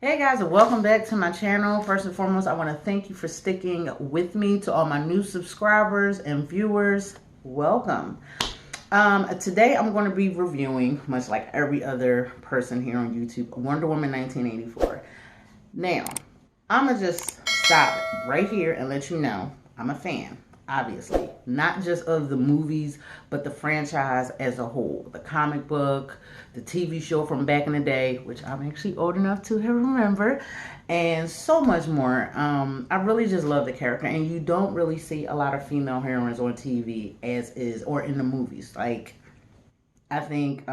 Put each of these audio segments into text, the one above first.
Hey guys, and welcome back to my channel. First and foremost, I want to thank you for sticking with me. To all my new subscribers and viewers, welcome. Today I'm going to be reviewing, much like every other person here on YouTube, Wonder Woman 1984. Now, I'm going to just stop right here and let you know I'm a fan, obviously. Not just of the movies, but the franchise as a whole. The comic book, the TV show from back in the day, which I'm actually old enough to remember, and so much more. I really just love the character, and you don't really see a lot of female heroines on TV as is, or in the movies. Like, I think,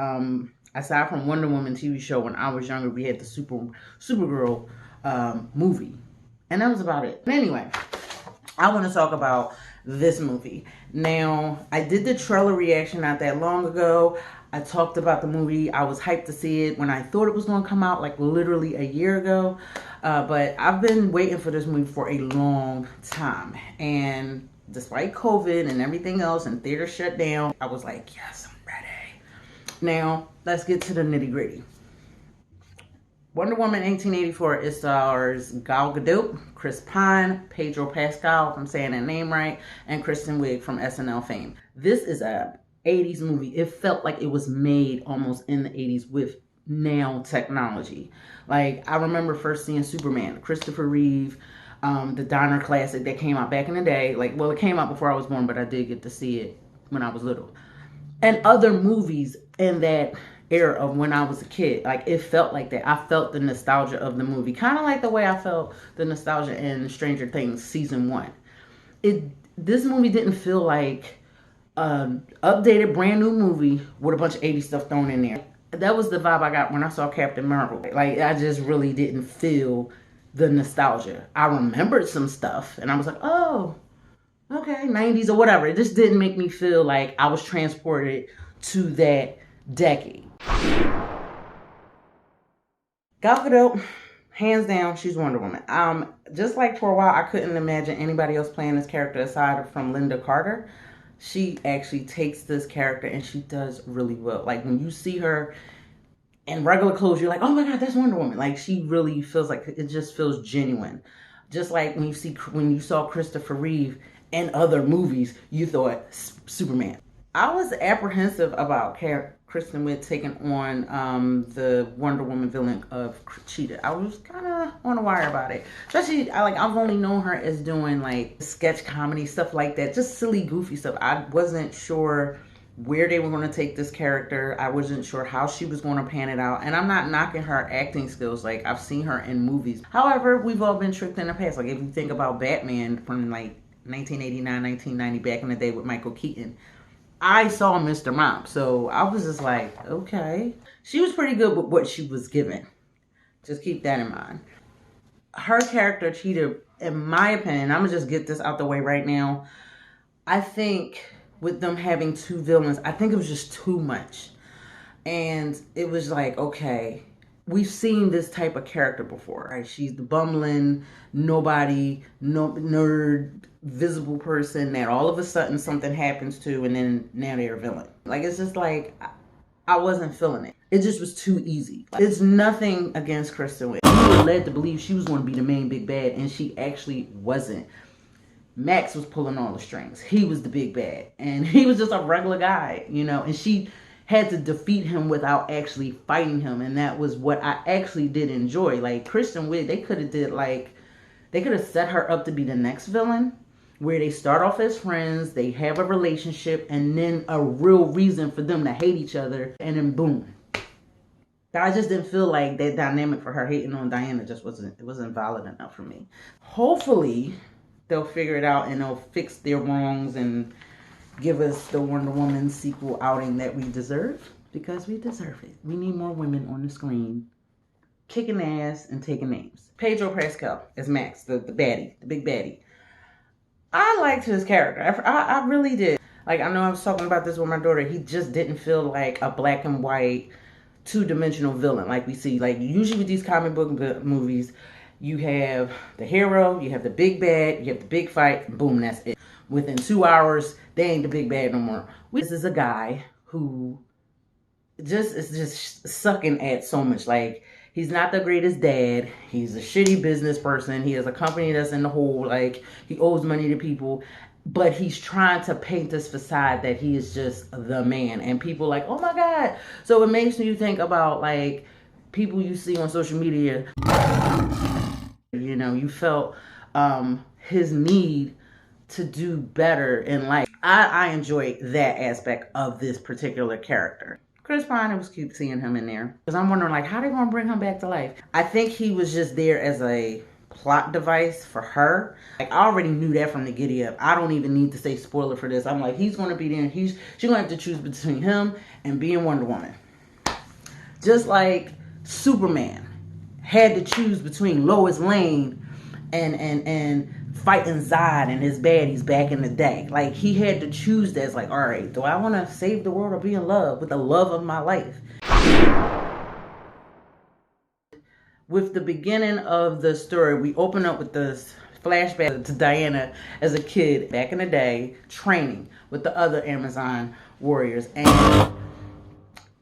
aside from Wonder Woman TV show, when I was younger, we had the Supergirl movie, and that was about it. But anyway, I want to talk about this movie. Now, I did the trailer reaction not that long ago. I talked about the movie. I was hyped to see it when I thought it was going to come out, like literally a year ago. But I've been waiting for this movie for a long time. And despite COVID and everything else and theaters shut down, I was like, yes, I'm ready. Now, let's get to the nitty gritty. Wonder Woman 1884, it stars Gal Gadot, Chris Pine, Pedro Pascal, if I'm saying that name right, and Kristen Wiig from SNL fame. This is a 80s movie. It felt like it was made almost in the 80s with now technology. Like, I remember first seeing Superman, Christopher Reeve, the Donner classic that came out back in the day. Like, well, it came out before I was born, but I did get to see it when I was little. And other movies in that era of when I was a kid. Like, it felt like that. I felt the nostalgia of the movie. Kind of like the way I felt the nostalgia in Stranger Things season 1. This movie didn't feel like an updated brand new movie with a bunch of 80s stuff thrown in there. That was the vibe I got when I saw Captain Marvel. Like, I just really didn't feel the nostalgia. I remembered some stuff and I was like, oh, okay, 90s or whatever. It just didn't make me feel like I was transported to that decade. Gal Gadot, hands down, she's Wonder Woman. Just like for a while, I couldn't imagine anybody else playing this character aside from Linda Carter. She actually takes this character and she does really well. Like, when you see her in regular clothes, you're like, oh my God, that's Wonder Woman. Like, she really feels like, it just feels genuine. Just like when you saw Christopher Reeve in other movies, you thought Superman. I was apprehensive about Kristen Wiig taking on the Wonder Woman villain of Cheetah. I was kind of on the wire about it. Especially, I've only known her as doing like sketch comedy, stuff like that. Just silly, goofy stuff. I wasn't sure where they were going to take this character. I wasn't sure how she was going to pan it out. And I'm not knocking her acting skills. Like, I've seen her in movies. However, we've all been tricked in the past. Like, if you think about Batman from like 1989, 1990, back in the day with Michael Keaton, I saw Mr. Mom, so I was just like, okay. She was pretty good with what she was given. Just keep that in mind. Her character, Cheetah, in my opinion, I'm going to just get this out the way right now. I think with them having two villains, I think it was just too much. And it was like, okay, we've seen this type of character before, right? She's the bumbling, nobody, no nerd, visible person that all of a sudden something happens to, and then now they're a villain. Like, it's just like, I wasn't feeling it. It just was too easy. Like, it's nothing against Kristen Wiig. We were led to believe she was going to be the main big bad, and she actually wasn't. Max was pulling all the strings. He was the big bad, and he was just a regular guy, you know, and she had to defeat him without actually fighting him, and that was what I actually did enjoy. Like, Kristen Wiig, they could have set her up to be the next villain, where they start off as friends, they have a relationship, and then a real reason for them to hate each other, and then boom. I just didn't feel like that dynamic for her hating on Diana just wasn't valid enough for me. Hopefully, they'll figure it out and they'll fix their wrongs and give us the Wonder Woman sequel outing that we deserve, because we deserve it. We need more women on the screen kicking ass and taking names. Pedro Pascal as Max, the baddie, the big baddie. I liked his character. I really did. Like, I know I was talking about this with my daughter. He just didn't feel like a black and white, two-dimensional villain like we see. Like, usually with these comic book movies, you have the hero, you have the big bad, you have the big fight, boom, that's it. Within 2 hours, they ain't the big bad no more. This is a guy who is just sucking at so much. Like, He's not the greatest dad. He's a shitty business person. He has a company that's in the hole. Like, he owes money to people. But he's trying to paint this facade that he is just the man. And people like, oh my God. So it makes you think about, like, people you see on social media. You know, you felt his need to do better in life. I enjoy that aspect of this particular character. Chris Pine, it was cute seeing him in there. Because I'm wondering, like, how they gonna bring him back to life? I think he was just there as a plot device for her. Like, I already knew that from the giddy up. I don't even need to say spoiler for this. I'm like, he's gonna be there and she's gonna have to choose between him and being Wonder Woman. Just like Superman had to choose between Lois Lane and fighting Zod and his baddies back in the day. Like, he had to choose that. It's like, all right, do I want to save the world or be in love with the love of my life? With the beginning of the story, we open up with this flashback to Diana as a kid back in the day, training with the other Amazon warriors. And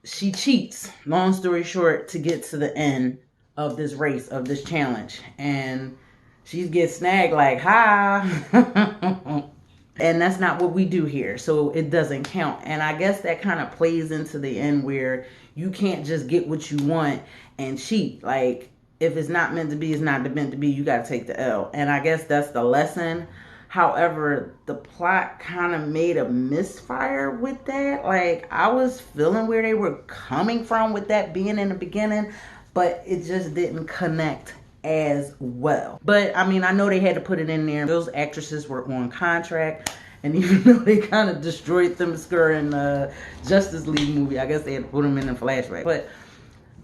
she cheats, long story short, to get to the end of this race, of this challenge. And she gets snagged like, ha. And that's not what we do here. So it doesn't count. And I guess that kind of plays into the end where you can't just get what you want and cheat. Like, if it's not meant to be, it's not meant to be. You got to take the L. And I guess that's the lesson. However, the plot kind of made a misfire with that. Like, I was feeling where they were coming from with that being in the beginning, but it just didn't connect as well. But I mean, I know they had to put it in there. Those actresses were on contract, and even though they kind of destroyed Themyscira in the Justice League movie, I guess they had to put them in a flashback. But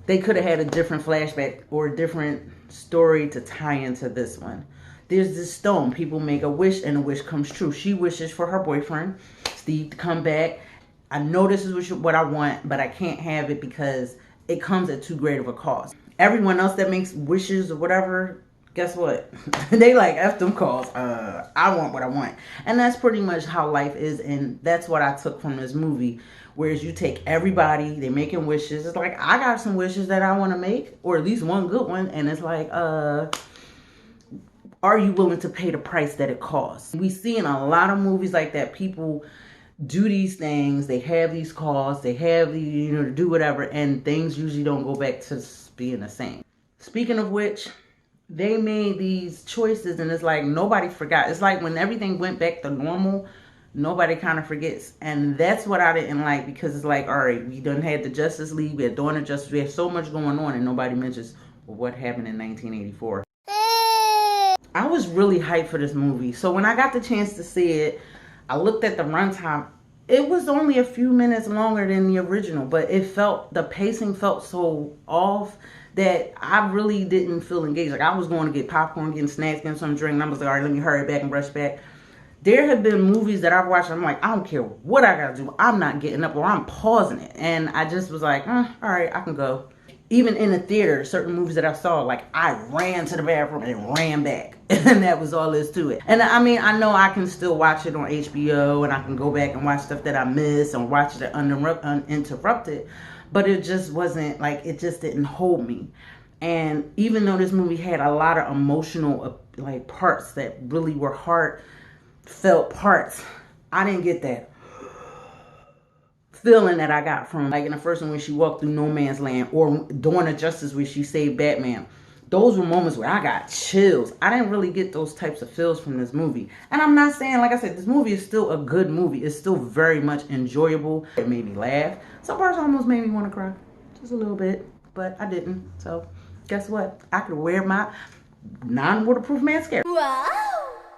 they could have had a different flashback or a different story to tie into this one. There's this stone. People make a wish and a wish comes true. She wishes for her boyfriend, Steve, to come back. I know this is what I want, but I can't have it because it comes at too great of a cost. Everyone else that makes wishes or whatever, guess what? They like, F them calls. I want what I want. And that's pretty much how life is. And that's what I took from this movie. Whereas you take everybody, they're making wishes. It's like, I got some wishes that I want to make, or at least one good one. And it's like, are you willing to pay the price that it costs? We see in a lot of movies like that, people do these things, they have these calls, they have the, you know, to do whatever, and things usually don't go back to being the same. Speaking of which, they made these choices and it's like nobody forgot. It's like when everything went back to normal, nobody kind of forgets. And that's what I didn't like, because it's like, all right, we done had the Justice League, we had Dawn of Justice, we have so much going on and nobody mentions what happened in 1984. I was really hyped for this movie. So when I got the chance to see it, I looked at the runtime. It was only a few minutes longer than the original, but the pacing felt so off that I really didn't feel engaged. Like, I was going to get popcorn, getting snacks, getting some drink, and I was like, all right, let me hurry back and rush back. There have been movies that I've watched, I'm like, I don't care what I gotta do, I'm not getting up or I'm pausing it. And I just was like, all right, I can go. Even in the theater, certain movies that I saw, like, I ran to the bathroom and ran back. And that was all there is to it. And I mean, I know I can still watch it on HBO and I can go back and watch stuff that I missed and watch it uninterrupted. But it just wasn't, like, it just didn't hold me. And even though this movie had a lot of emotional, like, parts that really were heartfelt parts, I didn't get that feeling that I got from, like, in the first one when she walked through no man's land, or Dawn of Justice where she saved Batman. Those were moments where I got chills. I didn't really get those types of feels from this movie. And I'm not saying, like I said, this movie is still a good movie. It's still very much enjoyable. It made me laugh. Some parts almost made me want to cry. Just a little bit. But I didn't. So guess what? I could wear my non-waterproof mascara. Wow.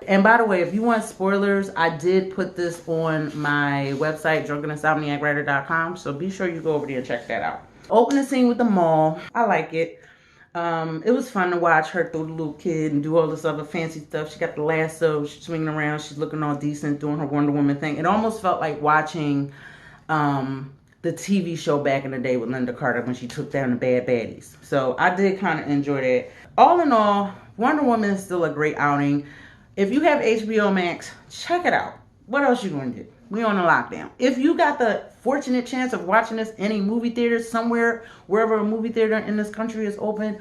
And by the way, if you want spoilers, I did put this on my website, drunkeninsomniacwriter.com. So be sure you go over there and check that out. Opening scene with the mall. I like it. It was fun to watch her throw the little kid and do all this other fancy stuff. She got the lasso, she's swinging around, she's looking all decent, doing her Wonder Woman thing. It almost felt like watching the TV show back in the day with Linda Carter when she took down the bad baddies. So I did kind of enjoy that. All in all, Wonder Woman is still a great outing. If you have HBO Max, check it out. What else you gonna do? We on a lockdown. If you got the fortunate chance of watching this in a movie theater somewhere, wherever a movie theater in this country is open,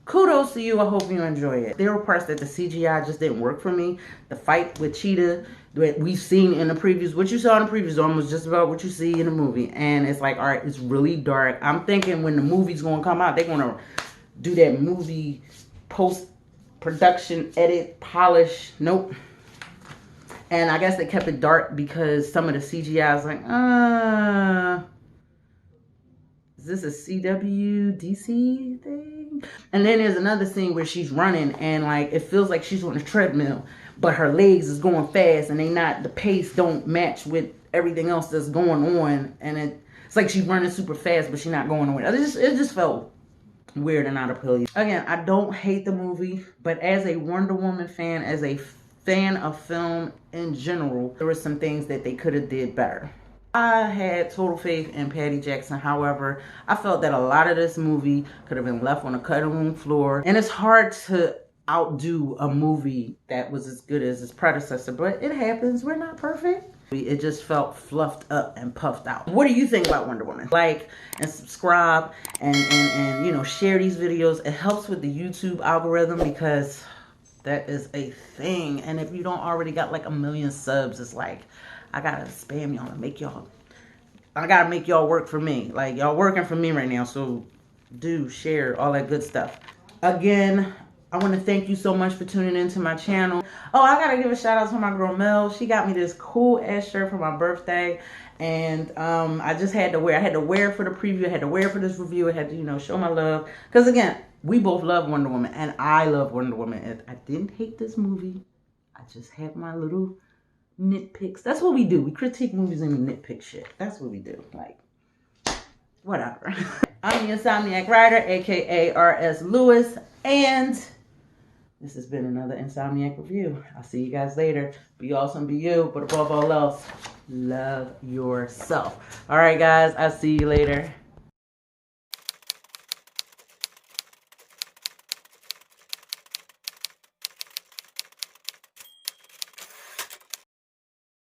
kudos to you. I hope you enjoy it. There were parts that the CGI just didn't work for me. The fight with Cheetah that we've seen in the previews, what you saw in the previews almost just about what you see in the movie. And it's like, all right, it's really dark. I'm thinking when the movie's going to come out, they're going to do that movie post-production, edit, polish. Nope. And I guess they kept it dark because some of the CGI is like, is this a CW DC thing? And then there's another scene where she's running and like it feels like she's on a treadmill, but her legs is going fast and the pace don't match with everything else that's going on. And it's like she's running super fast, but she's not going nowhere. It just felt weird and not appealing. Again, I don't hate the movie, but as a Wonder Woman fan, as a fan of film in general, there were some things that they could have did better. I had total faith in Patty Jackson. However, I felt that a lot of this movie could have been left on the cutting room floor. And it's hard to outdo a movie that was as good as its predecessor, but it happens. We're not perfect. It just felt fluffed up and puffed out. What do you think about Wonder Woman? Like and subscribe and you know, share these videos. It helps with the YouTube algorithm because that is a thing. And if you don't already got like 1 million subs, it's like, I gotta spam y'all and I gotta make y'all work for me. Like, y'all working for me right now, so do share all that good stuff. Again, I want to thank you so much for tuning into my channel. Oh, I gotta give a shout out to my girl Mel. She got me this cool ass shirt for my birthday. And I just had to wear. I had to wear it for the preview. I had to wear it for this review. I had to, you know, show my love. Because again, we both love Wonder Woman. And I love Wonder Woman. And I didn't hate this movie. I just had my little nitpicks. That's what we do. We critique movies and we nitpick shit. That's what we do. Like, whatever. I'm the Insomniac Writer, aka R.S. Lewis. And this has been another Insomniac Review. I'll see you guys later. Be awesome, be you. But above all else, love yourself. All right, guys. I'll see you later.